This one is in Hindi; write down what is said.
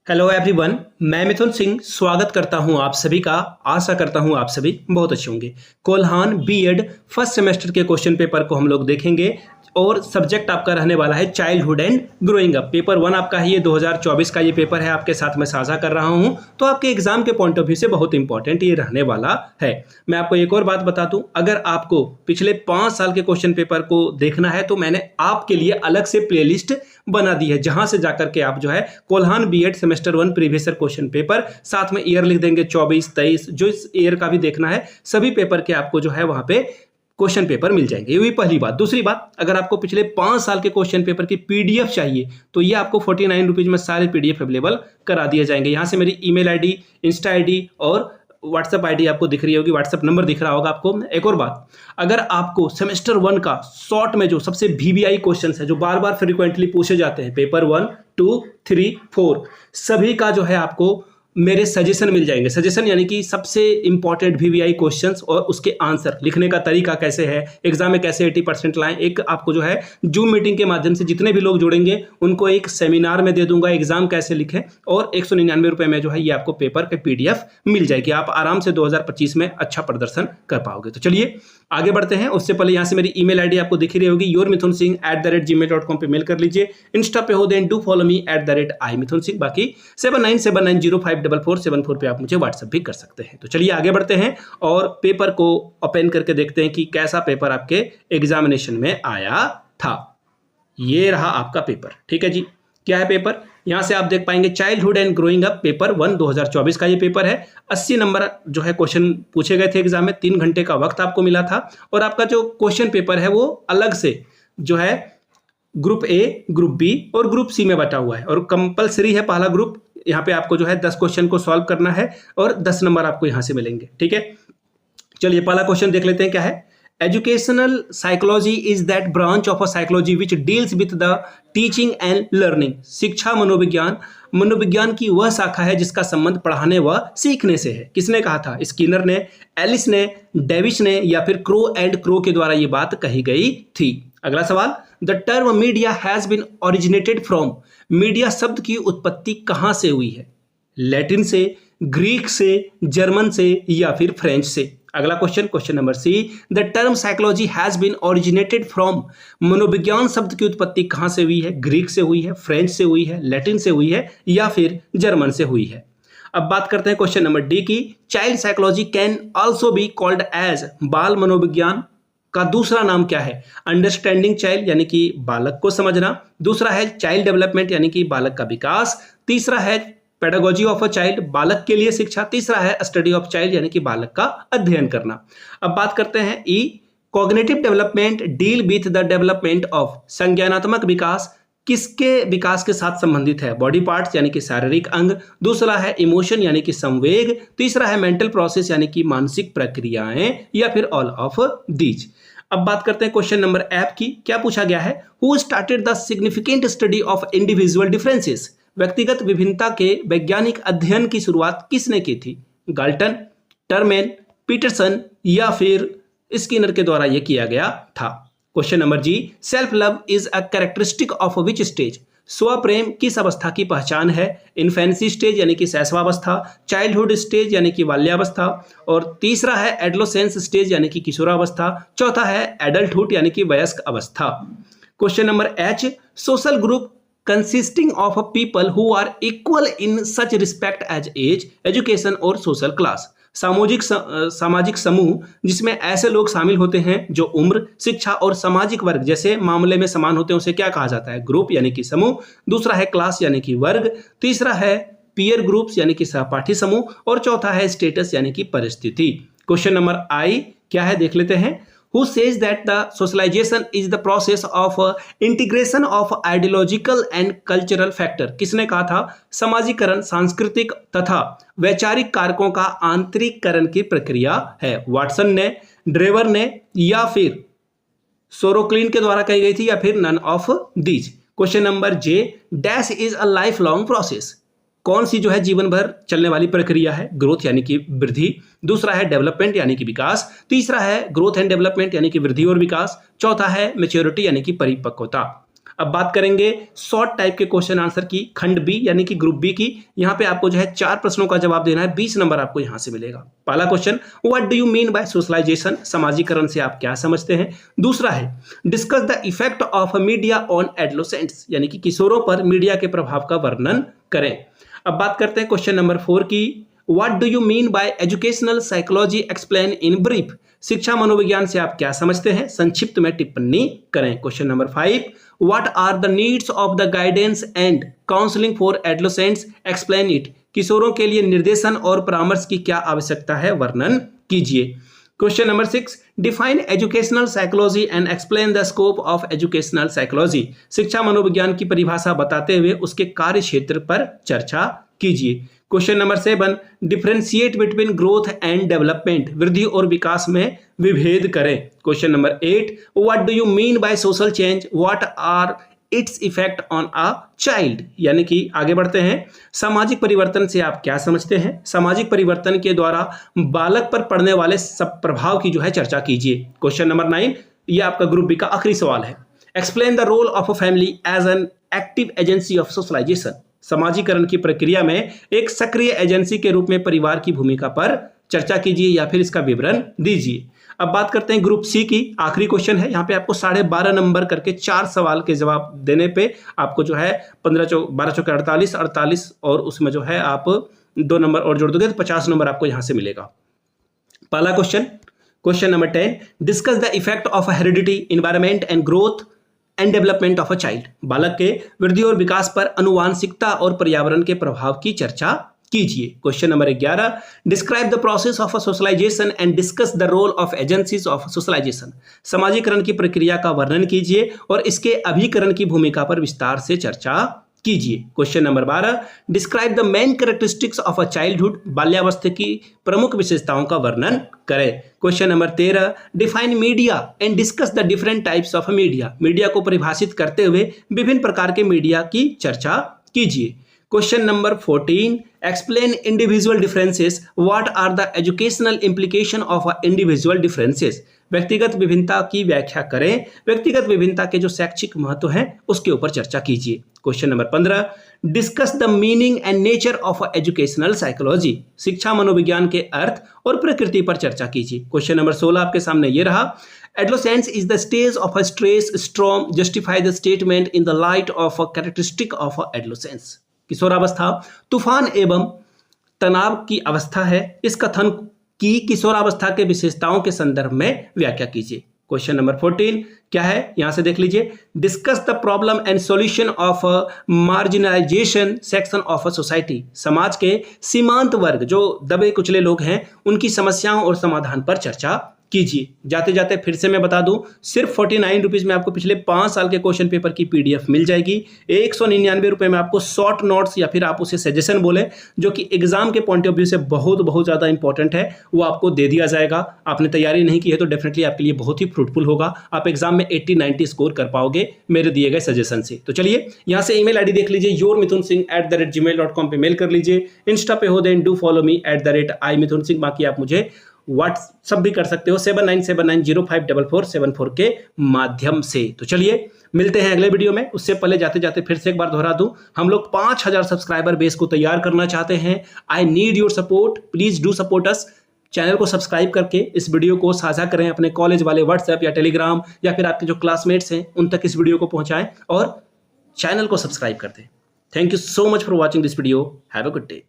हेलो एवरीवन, मैं मिथुन सिंह स्वागत करता हूं आप सभी का। आशा करता हूं आप सभी बहुत अच्छे होंगे। कोल्हान बीएड फर्स्ट सेमेस्टर के क्वेश्चन पेपर को हम लोग देखेंगे और सब्जेक्ट आपका रहने वाला है childhood and growing up. Paper 1 आपका है, ये 2024 का ये पेपर है, आपके साथ मैं साझा कर रहा हूं। तो आपके एग्जाम के पॉइंट ऑफ व्यू से बहुत इंपॉर्टेंट ये रहने वाला है। मैं आपको एक और बात बता दूं, अगर आपको पिछले 5 साल के क्वेश्चन पेपर को देखना है तो मैंने आपके लिए अलग से प्लेलिस्ट बना दी है, जहां से जाकर के आप जो है Kolhan BEd semester 1 previous year question paper, साथ में ईयर लिख देंगे 24 23, जो इस ईयर का भी देखना है, सभी पेपर के आपको जो है वहां पे क्वेश्चन पेपर मिल जाएंगे। ये हुई पहली बात। दूसरी बात, अगर आपको पिछले 5 साल के क्वेश्चन पेपर की पीडीएफ चाहिए तो ये आपको 49 रुपीज में सारे पीडीएफ अवेलेबल करा दिए जाएंगे। यहां से मेरी ईमेल आईडी, इंस्टा आईडी और व्हाट्सएप आईडी आपको दिख रही होगी, व्हाट्सएप नंबर दिख रहा होगा आपको। एक और बात, अगर आपको सेमेस्टर 1 का शॉर्ट में जो सबसे वीवीआई क्वेश्चन है, जो बार बार फ्रिक्वेंटली पूछे जाते हैं, पेपर 1 2 3 4 सभी का जो है आपको मेरे सजेशन मिल जाएंगे। सजेशन यानी कि सबसे इंपॉर्टेंट वीवीआई क्वेश्चंस और उसके आंसर लिखने का तरीका कैसे है, एग्जाम में कैसे 80% लाएं। एक आपको जो है जूम मीटिंग के माध्यम से जितने भी लोग जुड़ेंगे उनको एक सेमिनार में दे दूंगा, एग्जाम कैसे लिखें, और 199 रुपये में जो है ये आपको पेपर के पीडीएफ मिल जाएगी। आप आराम से 2025 में अच्छा प्रदर्शन कर पाओगे। तो चलिए आगे बढ़ते हैं। उससे पहले यहाँ से मेरी ईमेल आईडी आपको दिख रही होगी, yourmithunsinh@gmail.com पे मेल कर लीजिए। इंस्टा पे हो then do follow me @imithunsingh। बाकी 7979054474 पे आप मुझे व्हाट्सएप भी कर सकते हैं। तो चलिए आगे बढ़ते हैं और पेपर को ओपन करके देखते हैं कि कैसा पेपर आपके एग्जामिनेशन में आया था। ये रहा आपका पेपर, ठीक है जी। क्या है पेपर, यहां से आप देख पाएंगे childhood and growing up paper 1 2024 का ये पेपर है। 80 नंबर जो है क्वेश्चन पूछे गए थे एग्जाम में, 3 घंटे का वक्त आपको मिला था। और आपका जो क्वेश्चन पेपर है वो अलग से जो है ग्रुप ए, ग्रुप बी और ग्रुप सी में बटा हुआ है, और कंपलसरी है पहला ग्रुप। यहाँ पे आपको जो है 10 क्वेश्चन को सॉल्व करना है और 10 नंबर आपको यहां से मिलेंगे, ठीक है। चलिए पहला क्वेश्चन देख लेते हैं क्या है। Educational psychology is that branch of a psychology which deals with the teaching and learning. शिक्षा मनोविज्ञान मनोविज्ञान की वह शाखा है जिसका संबंध पढ़ाने व सीखने से है। किसने कहा था? स्किनर ने, एलिस ने, डेविस ने, या फिर क्रो एंड क्रो के द्वारा यह बात कही गई थी। अगला सवाल, the term media has been originated from. Media शब्द की उत्पत्ति कहां से हुई है? लैटिन से, ग्रीक से, जर्मन से, या फिर फ्रेंच से। अगला question, question number C, the term psychology has been originated from. मनोविज्ञान शब्द की उत्पत्ति कहां से हुई है? ग्रीक से हुई है, फ्रेंच से हुई है, लैटिन से हुई है, या फिर जर्मन से हुई है। अब बात करते हैं क्वेश्चन नंबर डी की। Child psychology can also be called as. बाल मनोविज्ञान का दूसरा नाम क्या है? अंडरस्टैंडिंग चाइल्ड यानी कि बालक को समझना। दूसरा है चाइल्ड डेवलपमेंट यानी कि बालक का विकास। तीसरा है पेडागोजी ऑफ अ चाइल्ड, बालक के लिए शिक्षा। तीसरा है स्टडी ऑफ चाइल्ड यानी कि बालक का अध्ययन करना। अब बात करते हैं ई, cognitive development deal with the development of. संज्ञानात्मक विकास किसके विकास के साथ संबंधित है? बॉडी पार्ट्स यानी कि शारीरिक अंग। दूसरा है इमोशन यानी कि संवेग। तीसरा है मेंटल प्रोसेस यानी कि मानसिक प्रक्रियाएं, या फिर ऑल ऑफ दीज। अब बात करते हैं क्वेश्चन नंबर एफ की। क्या पूछा गया है? Who started the significant study of individual differences. व्यक्तिगत विभिन्नता के वैज्ञानिक अध्ययन की शुरुआत किसने की थी? गाल्टन, टर्मेन, पीटरसन, या फिर स्किनर के द्वारा यह किया गया था। Question number G, self love is a characteristic of which stage. स्वप्रेम किस अवस्था की पहचान है? इन्फेंसी स्टेज यानी कि शैशवावस्था, चाइल्डहुड स्टेज यानी कि बाल्यावस्था, और तीसरा है एडोलेसेंस स्टेज यानी कि किशोरावस्था। चौथा है एडल्टहुड यानी कि वयस्क अवस्था। Question number H, social group consisting of people who are equal in such respect as age, education और social class। सामाजिक समूह जिसमें ऐसे लोग शामिल होते हैं जो उम्र, शिक्षा और सामाजिक वर्ग जैसे मामले में समान होते हैं, उसे क्या कहा जाता है? ग्रुप यानी कि समूह। दूसरा है क्लास यानी कि वर्ग। तीसरा है पीयर ग्रुप्स यानी कि सहपाठी समूह, और चौथा है स्टेटस यानी कि परिस्थिति। क्वेश्चन नंबर आई क्या है देख लेते हैं। Who says that the socialization is the process of integration of ideological and cultural factor। किसने कहा था? समाजीकरण सांस्कृतिक तथा वैचारिक कारकों का आंतरिकरण की प्रक्रिया है। वाटसन ने, ड्रेवर ने, या फिर सोरोक्लिन के द्वारा कही गई थी, या फिर none of these. Question number J, dash is a life long process. कौन सी जो है जीवन भर चलने वाली प्रक्रिया है? ग्रोथ यानी कि वृद्धि। दूसरा है डेवलपमेंट यानी कि विकास। तीसरा है ग्रोथ एंड डेवलपमेंट यानी कि वृद्धि और विकास। चौथा है मैच्योरिटी यानी कि परिपक्वता। अब बात करेंगे शॉर्ट टाइप के क्वेश्चन आंसर की, खंड बी यानी कि ग्रुप बी की। यहाँ पे आपको जो है 4 प्रश्नों का जवाब देना है, 20 नंबर आपको यहाँ से मिलेगा। पहला question, what do you mean by socialization, समाजीकरण से आप क्या समझते हैं। दूसरा है, discuss the effect of media on adolescents, यानी कि किशोरों पर मीडिया के प्रभाव का वर्णन करें। अब बात करते हैं क्वेश्चन नंबर 4 की, what do you mean bye educational psychology explain in brief, शिक्षा मनोविज्ञान से आप क्या समझते हैं, संक्षिप्त में टिप्पणी करें। Question number 5, what are the needs of the guidance and counselling for adolescents explain it, किशोरों के लिए निर्देशन और परामर्श की क्या आवश्यकता है, वर्णन कीजिए। Question number 6, define educational psychology and explain the scope of educational psychology, शिक्षा मनोविज्ञान की परिभाषा बताते हुए उसके कार्य क्षेत्र पर चर्चा कीजिए। Question number 7, differentiate between growth and development, वृद्धि और विकास में विभेद करें। Question number 8, what do you mean by social change, what are its effect on a child, यानी कि आगे बढ़ते हैं, सामाजिक परिवर्तन से आप क्या समझते हैं, सामाजिक परिवर्तन के द्वारा बालक पर पड़ने वाले सब प्रभाव की जो है चर्चा कीजिए। क्वेश्चन नंबर 9, ये आपका ग्रुप बी का आखिरी सवाल है, explain the role of a family as an active agency of socialization, समाजीकरण की प्रक्रिया में एक सक्रिय एजेंसी के रूप में परिवार की भूमिका पर चर्चा कीजिए या फिर इसका विवरण दीजिए। अब बात करते हैं ग्रुप सी की, आखिरी क्वेश्चन है। यहाँ पे आपको 12.5 नंबर करके 4 सवाल के जवाब देने पे आपको जो है 12 चौके 48 और उसमें जो है आप 2 नंबर और जोड़ दोगे तो 50 नंबर आपको यहाँ से मिलेगा। पहला question, question number 10, discuss the effect of heredity, environment and growth and development of a child, बालक के वृद्धि और विकास पर आनुवांशिकता और पर्यावरण के प्रभाव की चर्चा कीजिए। Question number 11, describe the process of socialization and discuss the role of agencies of socialization, समाजीकरण की प्रक्रिया का वर्णन कीजिए और इसके अभिकरण की भूमिका पर विस्तार से चर्चा कीजिए। Question number 12, describe the main characteristics of a childhood, बाल्यावस्था की प्रमुख विशेषताओं का वर्णन करें। Question number 13, define media and discuss the different types of media, media को परिभाषित करते हुए विभिन्न प्रकार के मीडिया की चर्चा कीजिए। Question number 14, explain individual differences, what are the educational implication of individual differences, व्यक्तिगत विभिन्नता की व्याख्या करें, व्यक्तिगत विभिन्नता के जो शैक्षिक महत्व है उसके ऊपर चर्चा कीजिए। Question number 15, discuss the meaning and nature of educational psychology, शिक्षा मनोविज्ञान के अर्थ और प्रकृति पर चर्चा कीजिए। क्वेश्चन नंबर 16 आपके सामने ये रहा, adolescence is the stage of a stress storm, justify the statement in the light of a characteristic of adolescence, किशोरावस्था तूफान एवं तनाव की अवस्था है, इस कथन की किशोरावस्था के विशेषताओं के संदर्भ में व्याख्या कीजिए। क्वेश्चन नंबर 14 क्या है, यहां से देख लीजिए, discuss the problem and solution of marginalisation section of a society, समाज के सीमांत वर्ग जो दबे कुचले लोग हैं उनकी समस्याओं और समाधान पर चर्चा कीजिए। जाते जाते फिर से मैं बता दूं, सिर्फ 49 रुपीज़ में आपको पिछले 5 साल के क्वेश्चन पेपर की PDF मिल जाएगी। 199 रुपये में आपको शॉर्ट नोट्स या फिर आप उसे सजेशन बोले जो कि एग्जाम के पॉइंट ऑफ व्यू से बहुत ज़्यादा इंपॉर्टेंट है, वो आपको दे दिया जाएगा। आपने तैयारी नहीं की है तो डेफिनेटली आपके लिए बहुत ही फ्रूटफुल होगा, आप एग्जाम में 80-90 स्कोर कर पाओगे मेरे दिए गए सजेशन से। तो चलिए यहाँ से email ID देख लीजिए, yourmithunsingh@gmail.com पे मेल कर लीजिए, इंस्टा पे हो then do follow me @imithunsingh। बाकी आप मुझे व्हाट्सअप भी कर सकते हो 7979054474 के माध्यम से। तो चलिए मिलते हैं अगले वीडियो में। उससे पहले जाते जाते फिर से एक बार दोहरा दूं, हम लोग 5000 सब्सक्राइबर बेस को तैयार करना चाहते हैं। I need your support, please do support us. Channel को सब्सक्राइब करके इस वीडियो को साझा करें अपने कॉलेज वाले व्हाट्सएप या टेलीग्राम या फिर आपके जो क्लासमेट्स हैं उन तक इस वीडियो को पहुंचाएं और चैनल को सब्सक्राइब कर दें। Thank you so much for watching this video. Have a good day.